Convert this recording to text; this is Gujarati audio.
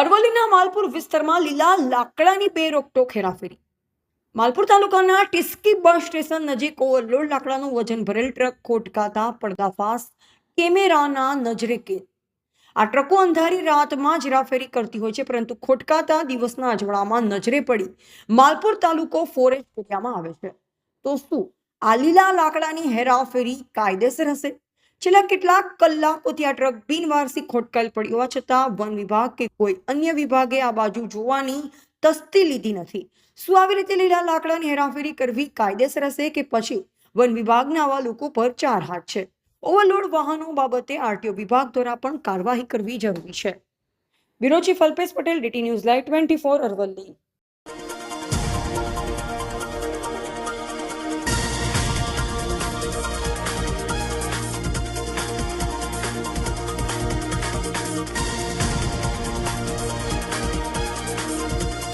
અરવલ્લીના માલપુર વિસ્તારમાં લીલા લાકડાની બે રોકટોક હેરાફેરી. માલપુર તાલુકાના ટિસ્કી બસ સ્ટેશન નજીક ઓવરલોડ લાકડાનું વજન ભરેલ ટ્રક ખોટકાતા પર્દાફાશ કેમેરાના નજરે કેદ. આ ટ્રકો અંધારી રાતમાં જ હેરાફેરી કરતી હોય છે, પરંતુ ખોટકાતા દિવસના અજવાળામાં નજરે પડી માલપુર તાલુકો ફોરેસ્ટ એરિયામાં આવે છે. તો શું આ લીલા લાકડાની હેરાફેરી કાયદેસર હશે? છેલ્લા કેટલાક કલાકોથી આ ટ્રક બિનવારસી ખોટકાયેલ પડી હોવા છતાં વન વિભાગ કે કોઈ અન્ય વિભાગે આ બાજુ જોવાની તસ્દી લીધી નથી. શું આવી રીતે લીલા લાકડાની હેરાફેરી કરવી કાયદેસર હશે કે પછી વન વિભાગના આવા લોકો પર ચાર હાથ છે? ઓવરલોડ વાહનો બાબતે આરટીઓ વિભાગ દ્વારા પણ કાર્યવાહી કરવી જરૂરી છે. Bureau chief Alpesh Patel, DT news live 24, Aravalli.